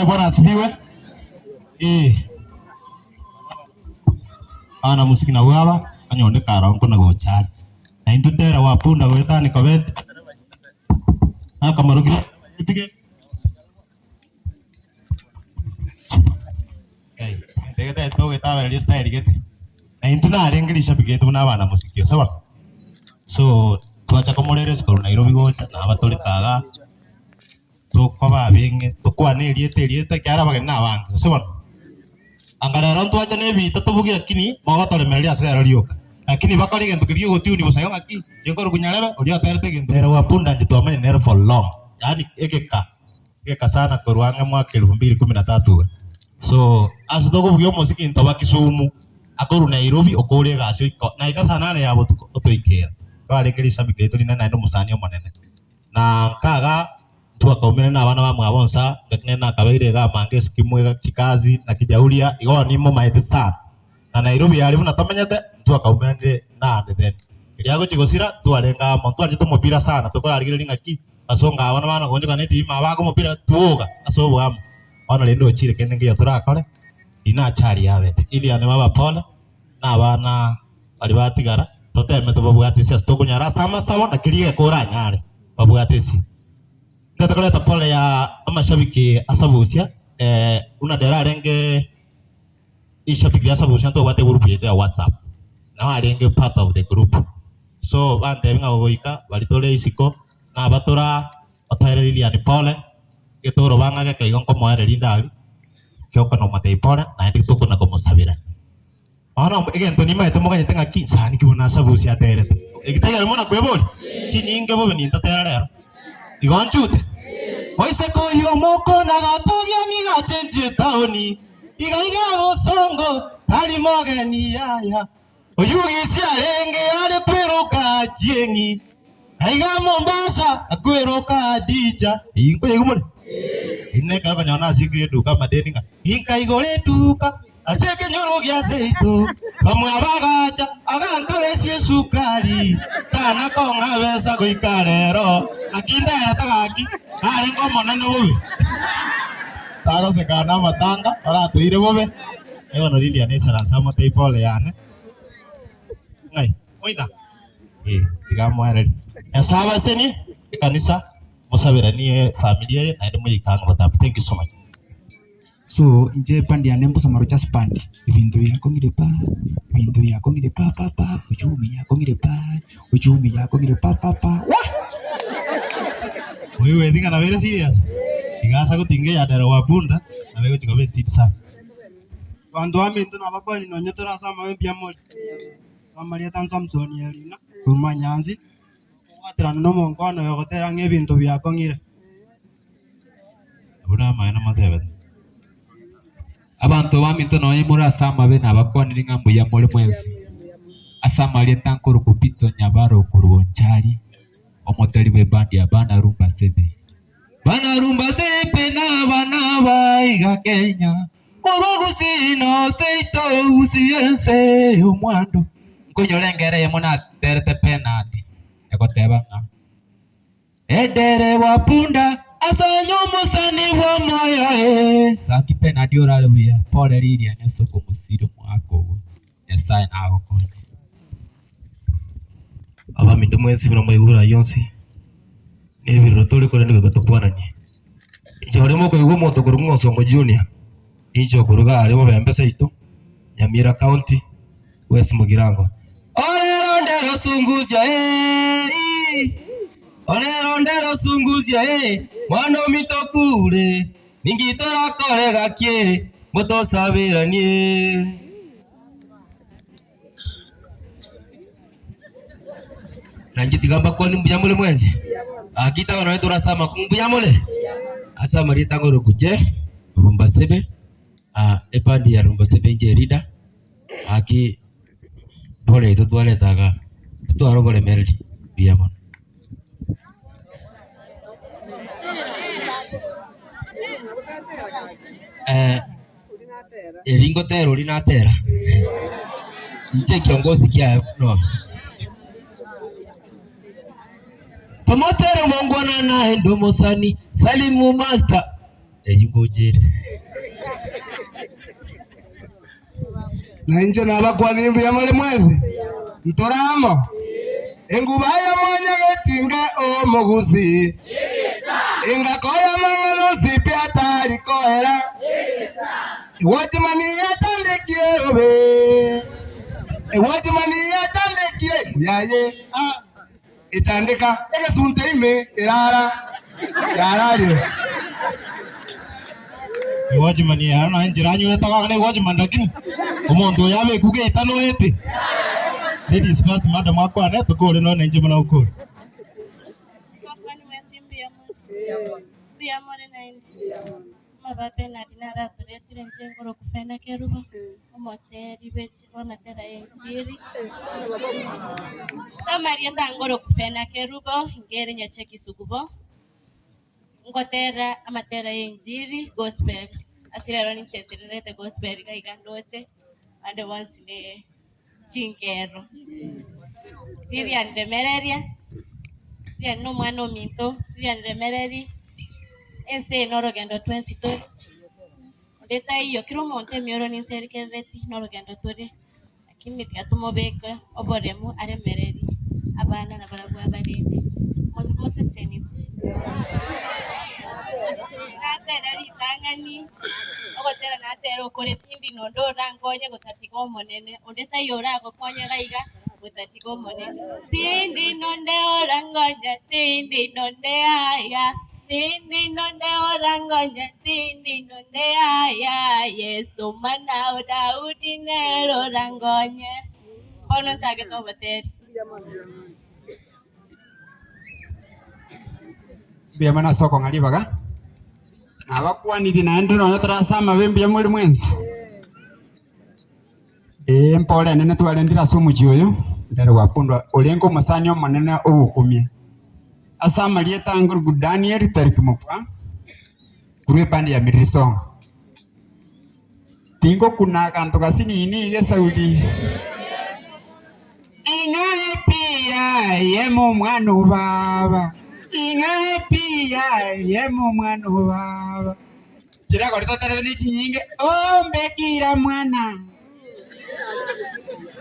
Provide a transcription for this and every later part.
Bwana asifiwe. Ana musiki na waba anyonde karongo na gochana. Na intutera wapunda gwetani kobet. Akamarugi itige. Ndegete toge tawe lista erigete. Na intuna arengelisha bigetu na bana musikio sawa. So twacha komorere sikoro Nairobi gocha na abatole kaga. Tukoba binge tukwane liete kyara bagena abantu sawa. Angara ronto acha nebi tatubugira kini magatole meria asera rioka. Lakini bakari gento kirio gotiu ni bosayo ngaki jengoro kunyarebe odia terte gendera wapunda njitwamanye nero for long. Yani ekeka sana korwanga mwaka 2013. So asitogo bugyo musiki ntoba Kisumu akoru Nairobi okore gasyo na ikasana ne yabo otoikera. Twalekeri sabiketo lina na ndo musani omonene. Na kaga tuakaumene na abana bamwe abonsa ngakine na kabaire ga mange skimwe kikazi na kijaulia igo nimo maete sana. Na Nairobi yali muna tamenyete tuakaumene na then. Kiriago chigosira tualenga muntu anje tumupira sana tukora ligire ngaki asonga abana bana gonje kaneti mabago mupira tuoga asobo am. Ona lendo chire kenenge turakore ina chari yawe ili ane baba pole na abana bali batigara toteme tubabwate sia stokunyara sama sawa na kirie kora nyare babwate si. Nitakoleta pole ya mashabiki asabusia una dera renge ishabiki asabusia to bate group yetu ya WhatsApp na warenge part of the group. So bande binga goika balitole isiko na batora otare liliani pole ketoro banga ke kaigon como era lindali kyoko no mate pole na ndi tuko na como sabira. Ana egento ni maete moga nyenga kinsa ni kibona asabusia tere. Egitega rimona kweboli chinyinge bobe ni ntatera lero. Igonchute. Oise koyo moko na gatogia ni gachenje taoni. Igaiga gosongo tali mogeni yaya. Oyugi siarenge ale kweroka chiengi. Aiga Mombasa akweroka Dija. Ingo yegumole. Ineka kanyona sigire duka madeninga. Inka igore duka. Aseke nyorogia zeito. Bamwe abagacha agantale sie sukari. Tana konga besa goikarero. Akinda yatagaki ari ngomo nane bobe tago se kana matanga para tuire bobe ego no lilia ne sara samo te pole yane ngai oina digamo are asaba seni kanisa musabira ni familia na ndimo yikanga batapu. Thank you so much. So nje pandi ya nembo samarucha spandi ibintu yako ngire pa uchumi yako ngire pa wewe dinga na very serious igasa kutinge ya dara wapunda na wewe chikobe titi sana bantu amintu na bakwani no nyetera sama wempia moli samaria tan Samson yalina kumanyanzi watera no mongono yogotera ngebintu byako ngire abuna maana matebe abantu bamintu no yimura sama be na bakwani lingambo ya mole mwensi asamaria tan kuru kupito nyabaro kurubonchari omotari we bandi ya bana rumba sebe na bana baiga Kenya korogusino seito usiense omwando nkunyolengere yemona terete penadi ekoteba nga edere wapunda asanyo musani wa moyo laki penadi orale buya pole lilia nesoko musiro mwako nyasaye na agokonye aba mitu mwezi bina mwigura yonsi ebiro tole kole ndiko topwanani ijo barimo ko igwo moto kuru ngosongo junior ijo kuruga arimo bembesa ito Nyamira County West Mugirango ole ndero sunguzia mwana mitokure ningitera kore gakie moto sabiranie nanjitigamba kwa ni mbuyamole mwezi akita wana wetu rasama kumbuyamole asa marita ngoro kuje rumba sebe epandi ya rumba sebe nje rida aki pole ito tuale taga tu arogole merdi biyamon elingo tero linatera nje kiongozi kia no Tomotere mongwana na endo mosani Salimu master eyingojere na inje nabakwani mbuyamole mwezi ntoramo enguba ya mwanya getinge omuguzi ingakoya mangalosi pia tari kohera iwajimani yatandekie obe iwajimani yatandekie yaye itandika egesunte ime irara yarari iwajimani hano njirani wetaka ne wajimani lakini umuntu yabe kuge itano ete they discussed madam akwane tukole no nje mna ukuri Mbuyamole mababe na dinara turetire njengoro kufena keruba omoteri bechi wamatera enjiri samaria tangoro kufena keruba ngere nyacheki sugubo ngotera amatera enjiri gospel asirero ni cheterete gospel gaigandote ande once ne chinkero Sirian de Mereria Sirian no mano minto Sirian de Mereri ense noro gendo 22 deta hiyo kiro monte mioro ni serike reti noro gendo tore lakini tikatumo beka oboremu are Mereri abana na barabu abarende moseseni natereri tangani ogotera natero kore tindi nondo rangonya gotatigo monene ondeta hiyo rago konya gaiga gotatigo monene tindi nonde orangonya tindi nonde aya tindi nonde orangonya tindi nonde aya Yesu mana Daudi nero rangonya ono chage to bateri Mbuyamana soko ngalibaga abakwaniri naende no turasama bembuyamole mwenzi mpole nene twalendira somo chioyo ndere wapundwa olengo musani omonene ogukumia asama lietanguru Daniel tariki mukwa kuri pande ya Mirisonga tingo kuna kanto kasini ini ge Saudi ingae pia yemo mwana baba ingae pia yemo mwana baba jira ko totare ni chinyinge ombekira mwana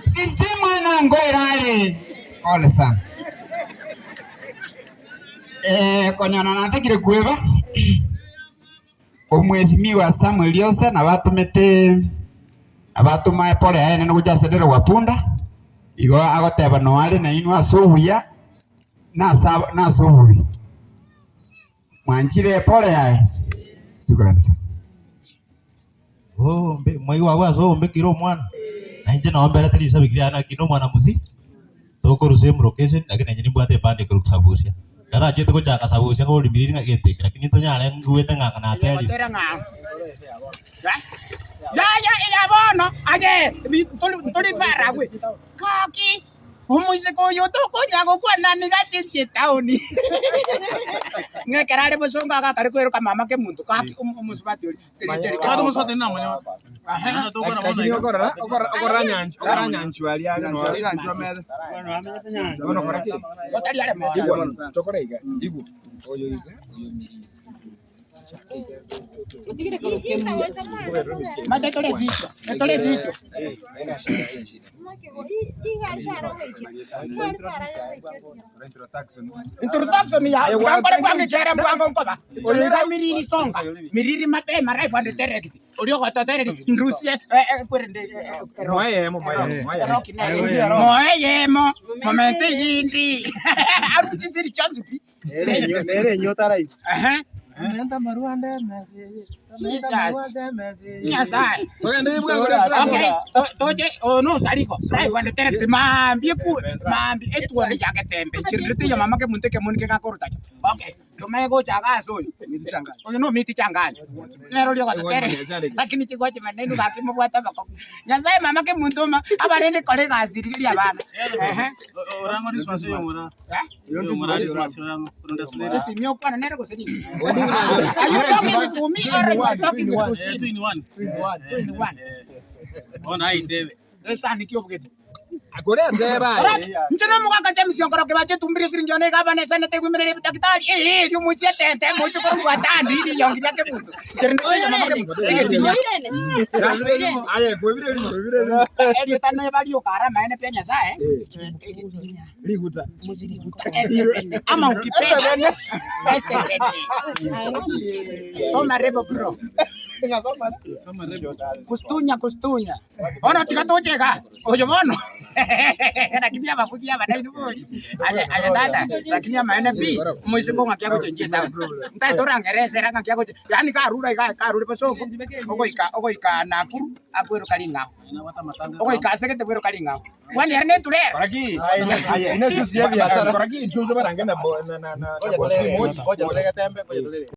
system mwana ngoirare ole sana konyana natakire kueba omwezimiwa Samuel Yose na batumete abatuma pole aene no kujasedera wapunda igo agoteba no ali na inu asobuya na sobubi mwanjire pole yae shukrani sana mwai wawa so mbekiro mwana na nje na ombera tali sabikiria na kino mwana muzi toko rusem location lakini nyini mbwate pande kuru kusabusia kana chete ko chaka sabusia ko limiriri ngete lakini to nyale nguwete ngaka na teli ya bono aje tuli fara gwe kaki umuise ko yoto ko nyago kwa nani ga chinche tauni ngekerare bosonga ga kare kwero kama mama ke muntu kaki umusubati eri Kado musubati na manya. Ana to kana mona. Okora nyanchu ali nyanchu amede. Ono koraki. otali ale mo Chokora iga. Igu. Oyo iga. Oyo miri. mate tole vito introduction ya kore kwange chere mwango nkoba oliga miriri songa miriri mate marai fande terek olio ko terek nrusie kwerende Moyemo. moyemo momente yindi aruti siri chanzu pi Nere nyota rai. Nenda maruande mezi. Jesus. Nyasai. Togende ibwa Okay. Toje no sariko. Sai wande terek mambi etu wande jaga tembe. Chirriti ya mama ke munte ke mun ke ka korta. Okay. Tumego jaga soy. miti changa. Oyo no miti changanya. Nero lio ka terek. Lakini chigwache maneno baki mabwata bako. Nyasai mama ke muntoma abarende kolega azirili abana. Orango ni swasi yomora. Yomora ni swasi orango. Kurunda sulera. Simio kwa nero ko sini. Are you talking to me or are you talking to Sim? 2 in 1. Two in one. Ona itebe. Esa ni kio bugeti. Akore ndeba. Nchino muka James Yonkoro ke bache tumbiri sirinjone ka bane senete kwimere daktari yo musia tente mo chukuru watandi ili yongira ke muntu chirndo yo mama Aye, kwebire. elio tanne balio kara maene penya sae Liguta. muziri guta SBN ama ukipenda SBN soma rebo bro kustunya ona tikatocheka ojo mono lakini hapa kuja baadaye ndio aje dada lakini ama NP mwisiko ngakia kuchenjia ta ntai tora ngerese ranga kia kuche yani karura pasoko oko ika Nakuru apwero kalinga oko ika sekete pwero kalinga wani herne ture Koraki. Aye, ina juice ya biashara. Koraki, juice barangana na. Ngoja tuleke tembe, ngoja tuleke.